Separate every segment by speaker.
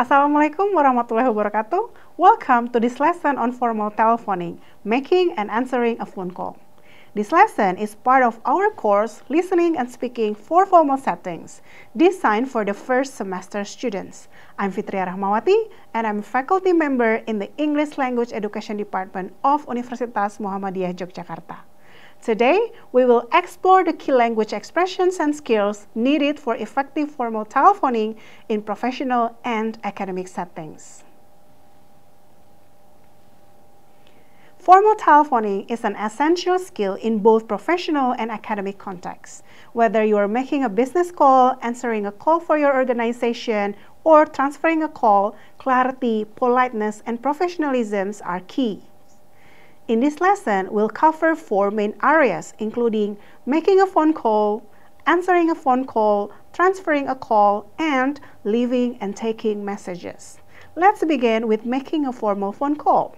Speaker 1: Assalamualaikum warahmatullahi wabarakatuh. Welcome to this lesson on formal telephoning, making and answering a phone call. This lesson is part of our course, Listening and Speaking for Formal Settings, designed for the first semester students. I'm Fitria Rahmawati, and I'm a faculty member in the English Language Education Department of Universitas Muhammadiyah, Yogyakarta. Today, we will explore the key language expressions and skills needed for effective formal telephoning in professional and academic settings. Formal telephoning is an essential skill in both professional and academic contexts. Whether you are making a business call, answering a call for your organization, or transferring a call, clarity, politeness, and professionalism are key. In this lesson, we'll cover 4 main areas, including making a phone call, answering a phone call, transferring a call, and leaving and taking messages. Let's begin with making a formal phone call.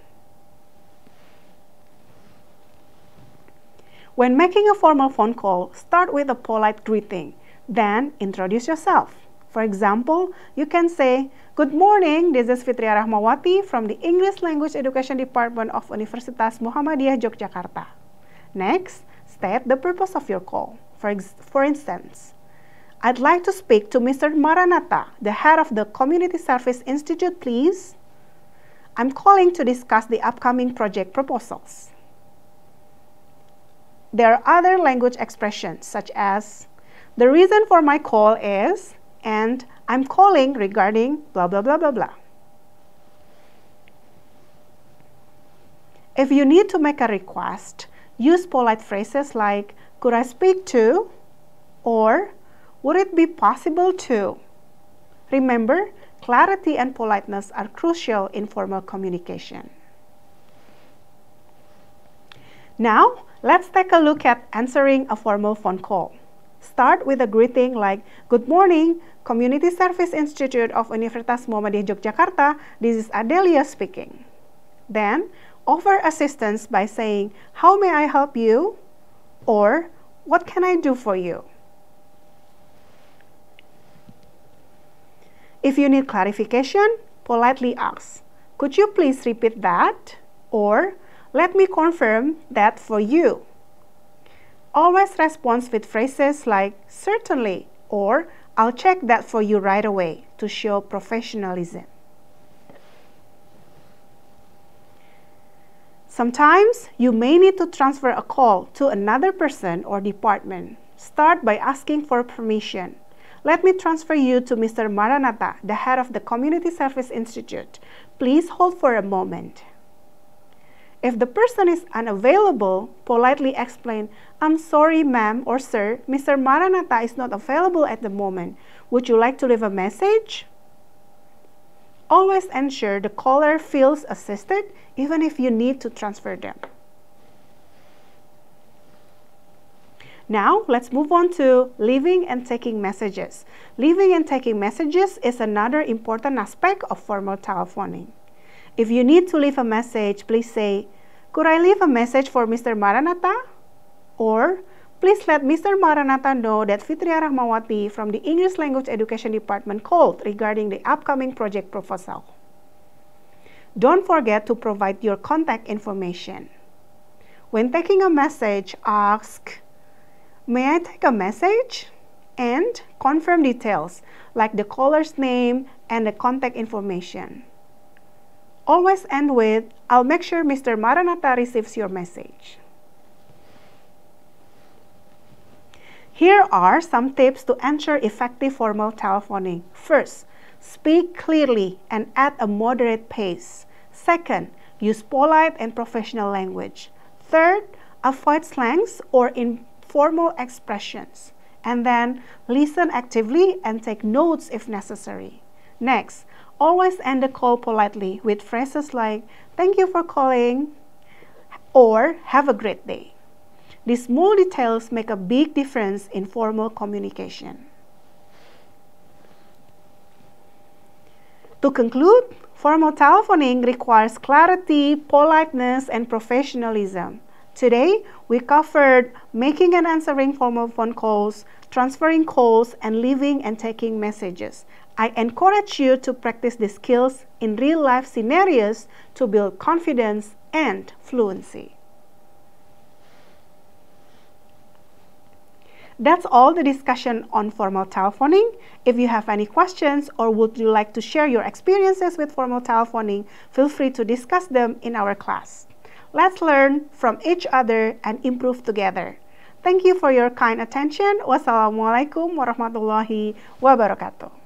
Speaker 1: When making a formal phone call, start with a polite greeting, then introduce yourself. For example, you can say, "Good morning, this is Fitria Rahmawati from the English Language Education Department of Universitas Muhammadiyah, Yogyakarta." Next, state the purpose of your call. For instance, "I'd like to speak to Mr. Maranatha, the head of the Community Service Institute, please. I'm calling to discuss the upcoming project proposals." There are other language expressions such as, "The reason for my call is," and "I'm calling regarding blah blah blah blah blah." If you need to make a request, use polite phrases like, "Could I speak to?" or "Would it be possible to?" Remember, clarity and politeness are crucial in formal communication. Now, let's take a look at answering a formal phone call. Start with a greeting like, "Good morning, Community Service Institute of Universitas Muhammadiyah, Yogyakarta. This is Adelia speaking." Then, offer assistance by saying, "How may I help you?" or "What can I do for you?" If you need clarification, politely ask, "Could you please repeat that?" or "Let me confirm that for you." Always respond with phrases like "Certainly" or "I'll check that for you right away" to show professionalism. Sometimes you may need to transfer a call to another person or department. Start by asking for permission. "Let me transfer you to Mr. Maranatha, the head of the Community Service Institute. Please hold for a moment." If the person is unavailable, politely explain, "I'm sorry, ma'am or sir, Mr. Maranatha is not available at the moment. Would you like to leave a message?" Always ensure the caller feels assisted, even if you need to transfer them. Now, let's move on to leaving and taking messages. Leaving and taking messages is another important aspect of formal telephoning. If you need to leave a message, please say, "Could I leave a message for Mr. Maranatha?" or "Please let Mr. Maranatha know that Fitria Rahmawati from the English Language Education Department called regarding the upcoming project proposal." Don't forget to provide your contact information. When taking a message, ask, "May I take a message?" and confirm details like the caller's name and the contact information. Always end with, "I'll make sure Mr. Maranatha receives your message." Here are some tips to ensure effective formal telephoning. First, speak clearly and at a moderate pace. Second, use polite and professional language. Third, avoid slangs or informal expressions. And then, listen actively and take notes if necessary. Next, always end the call politely with phrases like, "Thank you for calling," or "Have a great day." These small details make a big difference in formal communication. To conclude, formal telephoning requires clarity, politeness, and professionalism. Today, we covered making and answering formal phone calls, transferring calls, and leaving and taking messages. I encourage you to practice these skills in real-life scenarios to build confidence and fluency. That's all the discussion on formal telephoning. If you have any questions or would you like to share your experiences with formal telephoning, feel free to discuss them in our class. Let's learn from each other and improve together. Thank you for your kind attention. Wassalamualaikum warahmatullahi wabarakatuh.